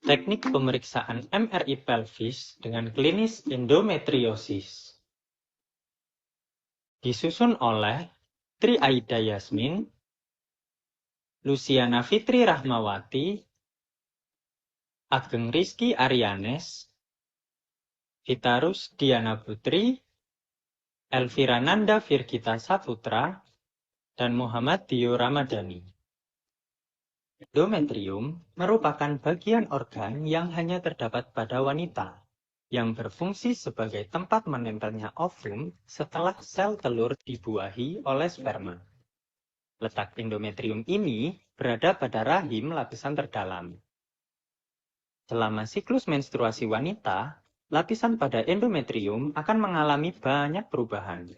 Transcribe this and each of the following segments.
Teknik pemeriksaan MRI pelvis dengan klinis endometriosis. Disusun oleh Tri Aida Yasmin, Luciana Fitri Rahmawati, Ageng Rizky Arianes, Vitarus Diana Putri, Elvira Nanda Virgita Saputra, dan Muhammad Dio Ramadhani. Endometrium merupakan bagian organ yang hanya terdapat pada wanita, yang berfungsi sebagai tempat menempelnya ovum setelah sel telur dibuahi oleh sperma. Letak endometrium ini berada pada rahim lapisan terdalam. Selama siklus menstruasi wanita, lapisan pada endometrium akan mengalami banyak perubahan.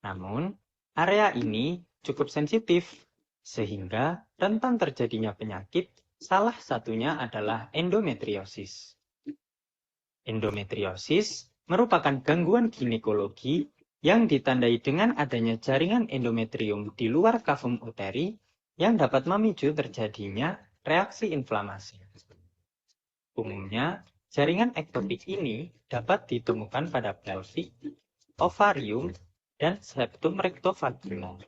Namun, area ini cukup sensitif, sehingga rentan terjadinya penyakit, salah satunya adalah endometriosis. Endometriosis merupakan gangguan ginekologi yang ditandai dengan adanya jaringan endometrium di luar kavum uteri yang dapat memicu terjadinya reaksi inflamasi. Umumnya, jaringan ektopik ini dapat ditemukan pada pelvik, ovarium, dan septum rectovaginal.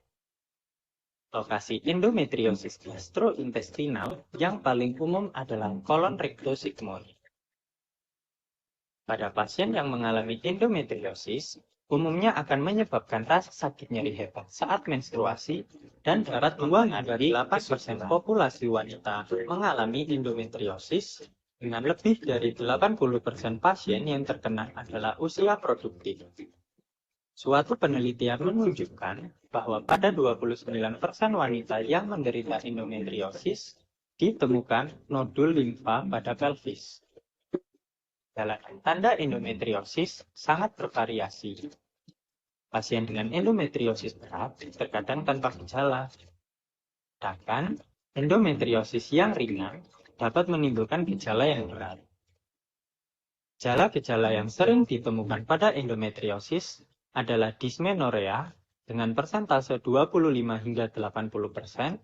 Lokasi endometriosis gastrointestinal yang paling umum adalah kolon rektosigmoid. Pada pasien yang mengalami endometriosis, umumnya akan menyebabkan rasa sakit nyeri hebat saat menstruasi dan dapat mempengaruhi 8% populasi wanita mengalami endometriosis, dengan lebih dari 80% pasien yang terkena adalah usia produktif. Suatu penelitian menunjukkan bahwa pada 29% wanita yang menderita endometriosis ditemukan nodul limfa pada pelvis. Gejala dan tanda endometriosis sangat bervariasi. Pasien dengan endometriosis berat terkadang tanpa gejala. Sedangkan endometriosis yang ringan dapat menimbulkan gejala yang berat. Gejala-gejala yang sering ditemukan pada endometriosis adalah dysmenorrhea dengan persentase 25 hingga 80%,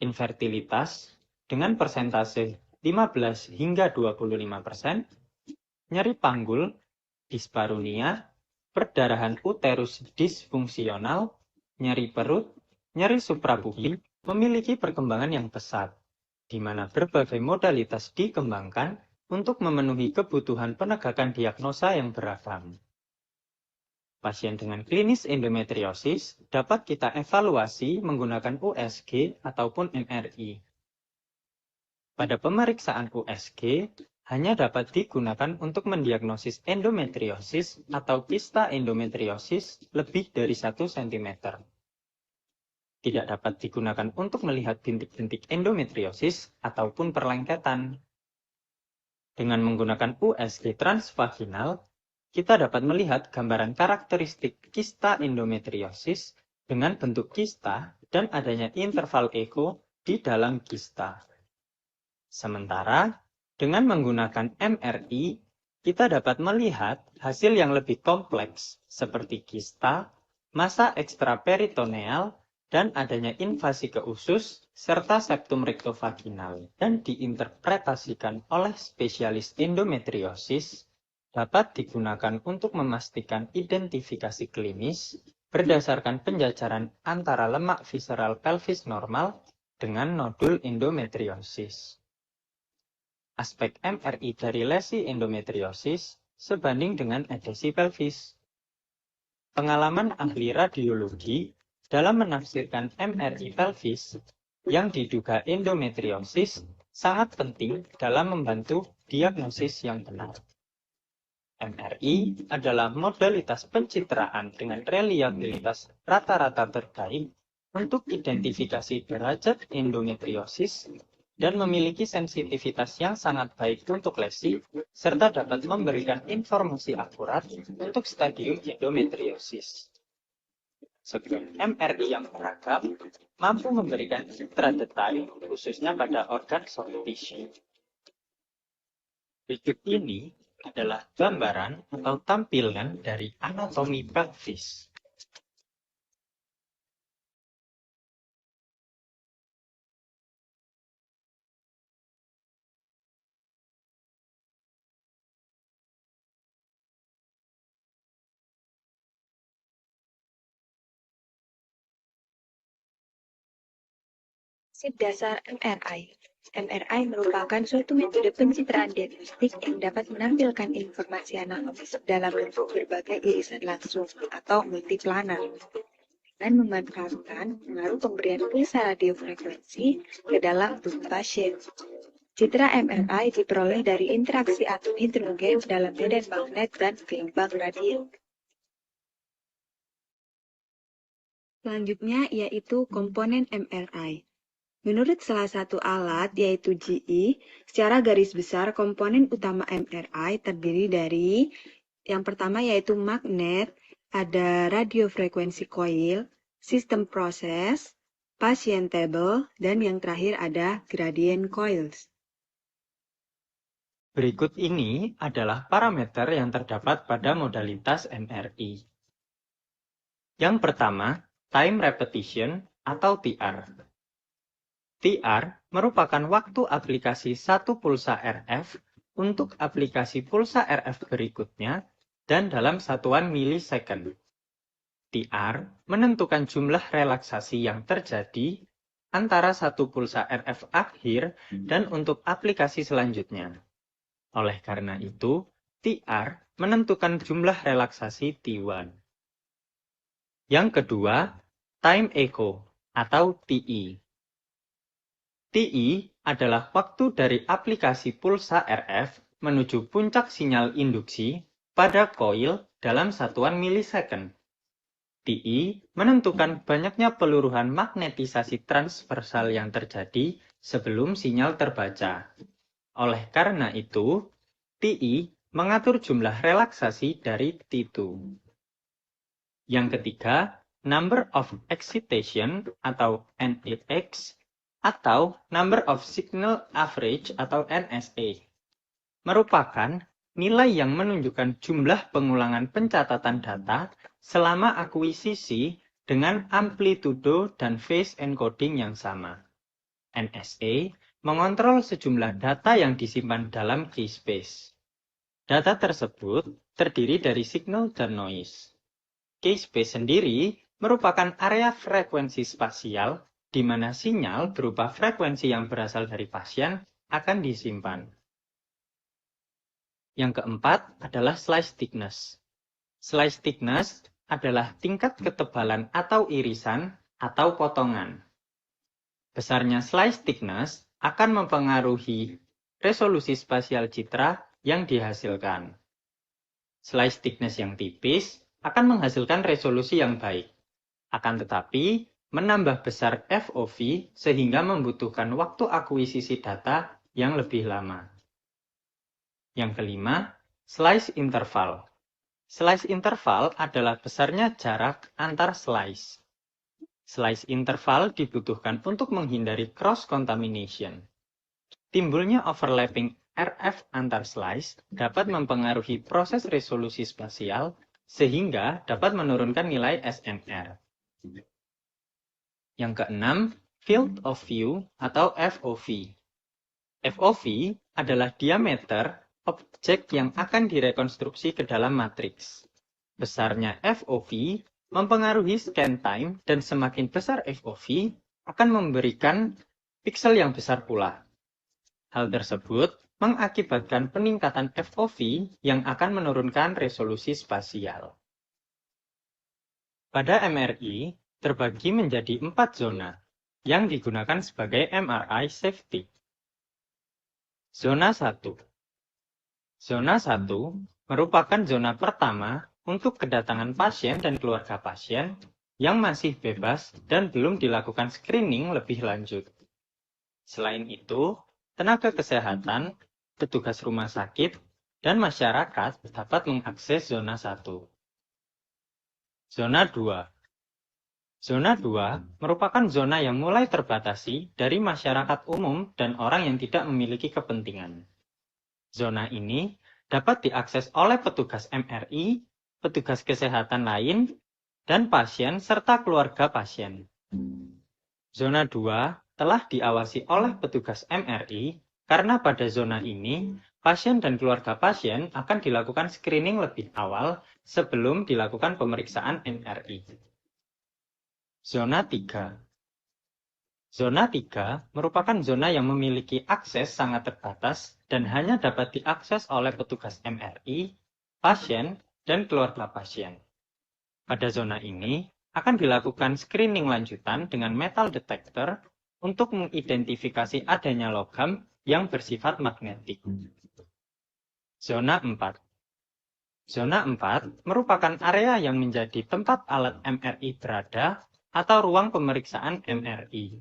infertilitas dengan persentase 15 hingga 25%, nyeri panggul, disparunia, perdarahan uterus disfungsional, nyeri perut, nyeri suprapubik, memiliki perkembangan yang pesat, di mana berbagai modalitas dikembangkan untuk memenuhi kebutuhan penegakan diagnosa yang beragam. Pasien dengan klinis endometriosis dapat kita evaluasi menggunakan USG ataupun MRI. Pada pemeriksaan USG, hanya dapat digunakan untuk mendiagnosis endometriosis atau kista endometriosis lebih dari 1 cm. Tidak dapat digunakan untuk melihat bintik-bintik endometriosis ataupun perlengketan. Dengan menggunakan USG transvaginal, kita dapat melihat gambaran karakteristik kista endometriosis dengan bentuk kista dan adanya interval echo di dalam kista. Sementara, dengan menggunakan MRI, kita dapat melihat hasil yang lebih kompleks seperti kista, massa ekstraperitoneal, dan adanya invasi ke usus, serta septum rectovaginal, dan diinterpretasikan oleh spesialis endometriosis dapat digunakan untuk memastikan identifikasi klinis berdasarkan penjajaran antara lemak visceral pelvis normal dengan nodul endometriosis. Aspek MRI dari lesi endometriosis sebanding dengan edesi pelvis. Pengalaman ahli radiologi dalam menafsirkan MRI pelvis yang diduga endometriosis sangat penting dalam membantu diagnosis yang benar. MRI adalah modalitas pencitraan dengan reliabilitas rata-rata terbaik untuk identifikasi derajat endometriosis dan memiliki sensitivitas yang sangat baik untuk lesi, serta dapat memberikan informasi akurat untuk stadium endometriosis. Sekuens MRI yang beragam mampu memberikan citra detail khususnya pada organ soft tissue. Berikut ini adalah gambaran atau tampilan dari anatomi pelvis. Prinsip dasar MRI. MRI merupakan suatu metode pencitraan diagnostik yang dapat menampilkan informasi anatomis dalam bentuk berbagai irisan langsung atau multiplanar dan memanfaatkan pengaruh pemberian pulsa radiofrekuensi ke dalam tubuh pasien. Citra MRI diperoleh dari interaksi atom hidrogen dalam medan magnet dan gelombang radio. Selanjutnya yaitu komponen MRI. Menurut salah satu alat, yaitu GE, secara garis besar komponen utama MRI terdiri dari yang pertama yaitu magnet, ada radiofrekuensi coil, sistem proses, patient table, dan yang terakhir ada gradient coils. Berikut ini adalah parameter yang terdapat pada modalitas MRI. Yang pertama, time repetition atau TR. TR merupakan waktu aplikasi satu pulsa RF untuk aplikasi pulsa RF berikutnya dan dalam satuan milisecond. TR menentukan jumlah relaksasi yang terjadi antara satu pulsa RF akhir dan untuk aplikasi selanjutnya. Oleh karena itu, TR menentukan jumlah relaksasi T1. Yang kedua, time echo atau TE. TE adalah waktu dari aplikasi pulsa RF menuju puncak sinyal induksi pada koil dalam satuan milisecond. TE menentukan banyaknya peluruhan magnetisasi transversal yang terjadi sebelum sinyal terbaca. Oleh karena itu, TE mengatur jumlah relaksasi dari T2. Yang ketiga, number of excitation atau NEX atau number of signal average atau NSA merupakan nilai yang menunjukkan jumlah pengulangan pencatatan data selama akuisisi dengan amplitudo dan phase encoding yang sama. NSA mengontrol sejumlah data yang disimpan dalam key space. Data tersebut terdiri dari signal dan noise. Key space sendiri merupakan area frekuensi spasial di mana sinyal berupa frekuensi yang berasal dari pasien akan disimpan. Yang keempat adalah slice thickness. Slice thickness adalah tingkat ketebalan atau irisan atau potongan. Besarnya slice thickness akan mempengaruhi resolusi spasial citra yang dihasilkan. Slice thickness yang tipis akan menghasilkan resolusi yang baik. Akan tetapi, menambah besar FOV sehingga membutuhkan waktu akuisisi data yang lebih lama. Yang kelima, slice interval. Slice interval adalah besarnya jarak antar slice. Slice interval dibutuhkan untuk menghindari cross-contamination. Timbulnya overlapping RF antar slice dapat mempengaruhi proses resolusi spasial sehingga dapat menurunkan nilai SNR. Yang keenam, field of view atau FOV. FOV adalah diameter objek yang akan direkonstruksi ke dalam matriks. Besarnya FOV mempengaruhi scan time dan semakin besar FOV akan memberikan piksel yang besar pula. Hal tersebut mengakibatkan peningkatan FOV yang akan menurunkan resolusi spasial. Pada MRI, terbagi menjadi 4 zona yang digunakan sebagai MRI safety. Zona 1. Zona 1 merupakan zona pertama untuk kedatangan pasien dan keluarga pasien yang masih bebas dan belum dilakukan screening lebih lanjut. Selain itu, tenaga kesehatan, petugas rumah sakit, dan masyarakat dapat mengakses zona 1. Zona 2. Zona 2 merupakan zona yang mulai terbatasi dari masyarakat umum dan orang yang tidak memiliki kepentingan. Zona ini dapat diakses oleh petugas MRI, petugas kesehatan lain, dan pasien serta keluarga pasien. Zona 2 telah diawasi oleh petugas MRI karena pada zona ini, pasien dan keluarga pasien akan dilakukan screening lebih awal sebelum dilakukan pemeriksaan MRI. Zona 3. Zona 3 merupakan zona yang memiliki akses sangat terbatas dan hanya dapat diakses oleh petugas MRI, pasien, dan keluarga pasien. Pada zona ini, akan dilakukan screening lanjutan dengan metal detector untuk mengidentifikasi adanya logam yang bersifat magnetik. Zona 4. Zona 4 merupakan area yang menjadi tempat alat MRI berada atau ruang pemeriksaan MRI.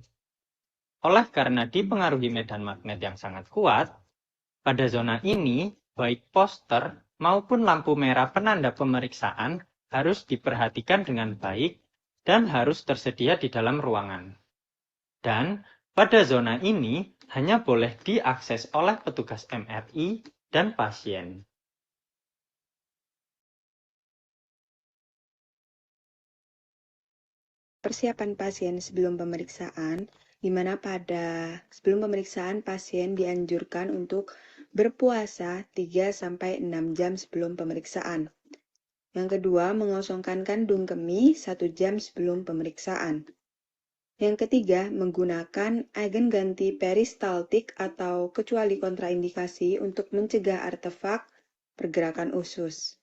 Oleh karena dipengaruhi medan magnet yang sangat kuat, pada zona ini, baik poster maupun lampu merah penanda pemeriksaan harus diperhatikan dengan baik dan harus tersedia di dalam ruangan. Dan pada zona ini hanya boleh diakses oleh petugas MRI dan pasien. Persiapan pasien sebelum pemeriksaan, di mana sebelum pemeriksaan pasien dianjurkan untuk berpuasa 3-6 jam sebelum pemeriksaan. Yang kedua, mengosongkan kandung kemih 1 jam sebelum pemeriksaan. Yang ketiga, menggunakan agen ganti peristaltik atau kecuali kontraindikasi untuk mencegah artefak pergerakan usus.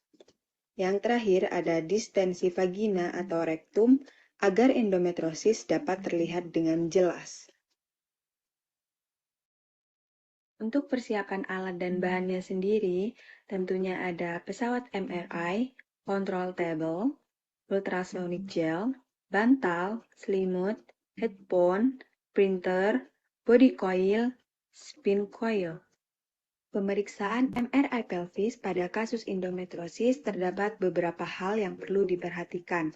Yang terakhir ada distensi vagina atau rektum agar endometriosis dapat terlihat dengan jelas. Untuk persiapan alat dan bahannya sendiri, tentunya ada pesawat MRI, control table, ultrasonic gel, bantal, selimut, headphone, printer, body coil, spin coil. Pemeriksaan MRI pelvis pada kasus endometriosis terdapat beberapa hal yang perlu diperhatikan,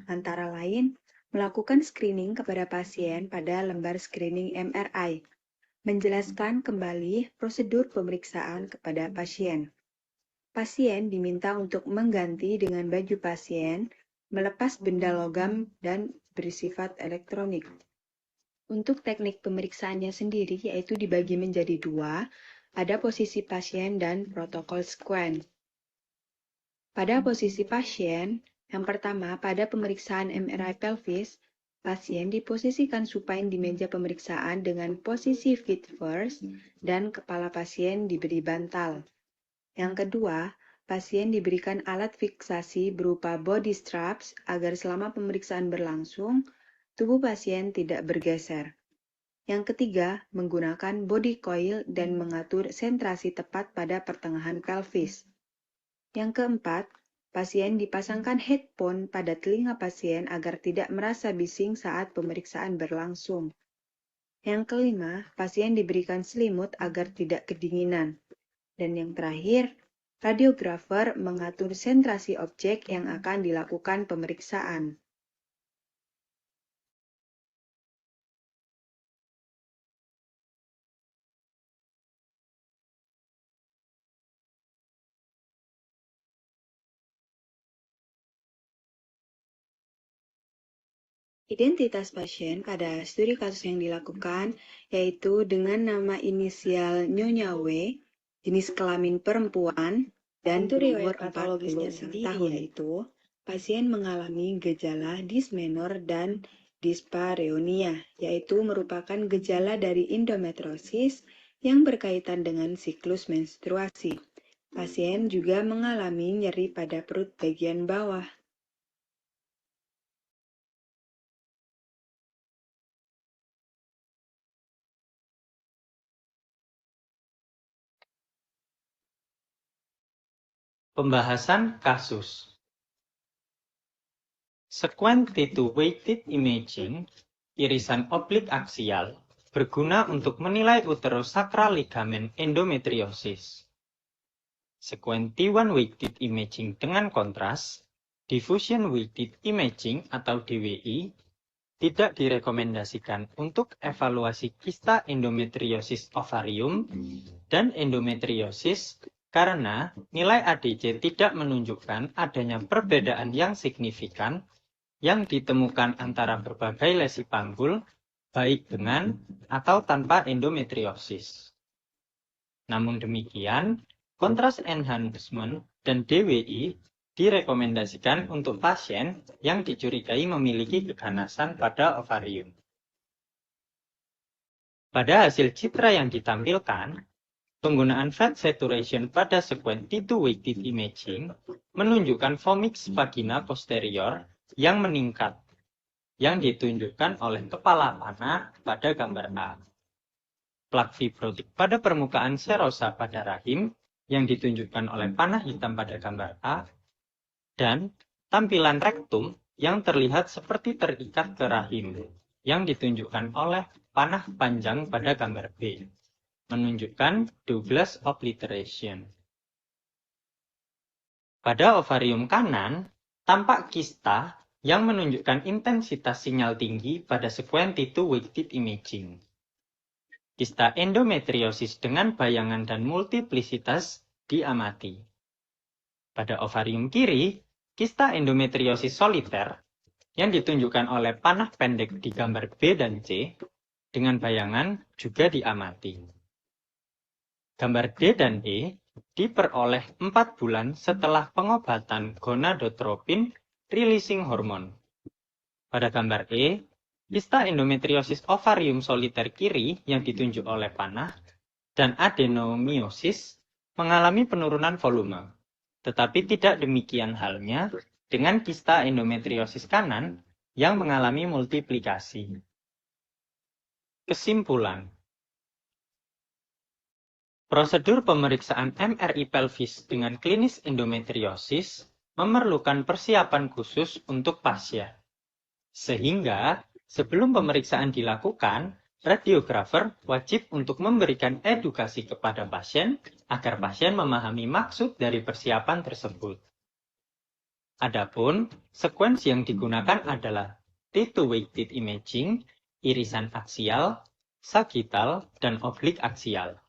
antara lain melakukan screening kepada pasien pada lembar screening MRI, menjelaskan kembali prosedur pemeriksaan kepada pasien. Pasien diminta untuk mengganti dengan baju pasien, melepas benda logam dan bersifat elektronik. Untuk teknik pemeriksaannya sendiri yaitu dibagi menjadi 2, ada posisi pasien dan protokol squat. Pada posisi pasien, yang pertama pada pemeriksaan MRI pelvis, pasien diposisikan supine di meja pemeriksaan dengan posisi feet first dan kepala pasien diberi bantal. Yang kedua, pasien diberikan alat fiksasi berupa body straps agar selama pemeriksaan berlangsung, tubuh pasien tidak bergeser. Yang ketiga, menggunakan body coil dan mengatur sentrasi tepat pada pertengahan pelvis. Yang keempat, pasien dipasangkan headphone pada telinga pasien agar tidak merasa bising saat pemeriksaan berlangsung. Yang kelima, pasien diberikan selimut agar tidak kedinginan. Dan yang terakhir, radiografer mengatur sentrasi objek yang akan dilakukan pemeriksaan. Identitas pasien pada studi kasus yang dilakukan yaitu dengan nama inisial Nyonya W, jenis kelamin perempuan, dan umur 46 tahun yaitu pasien mengalami gejala dismenor dan dyspareunia, yaitu merupakan gejala dari endometriosis yang berkaitan dengan siklus menstruasi. Pasien juga mengalami nyeri pada perut bagian bawah. Pembahasan kasus. Sequential-weighted imaging, irisan oblik aksial, berguna untuk menilai uterosakral ligamen endometriosis. Sequential-weighted imaging dengan kontras, diffusion-weighted imaging atau DWI, tidak direkomendasikan untuk evaluasi kista endometriosis ovarium dan endometriosis karena nilai ADC tidak menunjukkan adanya perbedaan yang signifikan yang ditemukan antara berbagai lesi panggul, baik dengan atau tanpa endometriosis. Namun demikian, kontras enhancement dan DWI direkomendasikan untuk pasien yang dicurigai memiliki keganasan pada ovarium. Pada hasil citra yang ditampilkan, penggunaan fat saturation pada sekuen T2 weighted imaging menunjukkan vomix vagina posterior yang meningkat, yang ditunjukkan oleh kepala panah pada gambar A. Plak fibrotik pada permukaan serosa pada rahim yang ditunjukkan oleh panah hitam pada gambar A, dan tampilan rektum yang terlihat seperti terikat ke rahim yang ditunjukkan oleh panah panjang pada gambar B, menunjukkan Douglas obliteration. Pada ovarium kanan, tampak kista yang menunjukkan intensitas sinyal tinggi pada sekuen T2 weighted imaging. Kista endometriosis dengan bayangan dan multiplisitas diamati. Pada ovarium kiri, kista endometriosis soliter yang ditunjukkan oleh panah pendek di gambar B dan C dengan bayangan juga diamati. Gambar D dan E diperoleh 4 bulan setelah pengobatan gonadotropin releasing hormone. Pada gambar E, kista endometriosis ovarium soliter kiri yang ditunjuk oleh panah dan adenomiosis mengalami penurunan volume. Tetapi tidak demikian halnya dengan kista endometriosis kanan yang mengalami multiplikasi. Kesimpulan. Prosedur pemeriksaan MRI pelvis dengan klinis endometriosis memerlukan persiapan khusus untuk pasien. Sehingga sebelum pemeriksaan dilakukan, radiografer wajib untuk memberikan edukasi kepada pasien agar pasien memahami maksud dari persiapan tersebut. Adapun sekuens yang digunakan adalah T2 weighted imaging, irisan aksial, sagittal, dan oblik aksial.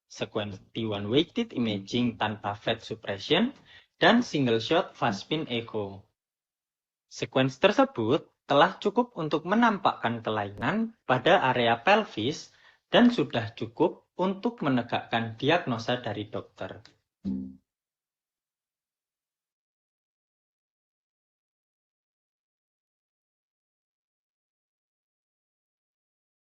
Sekuens T1 weighted imaging tanpa fat suppression, dan single shot fast spin echo. Sekuens tersebut telah cukup untuk menampakkan kelainan pada area pelvis dan sudah cukup untuk menegakkan diagnosa dari dokter.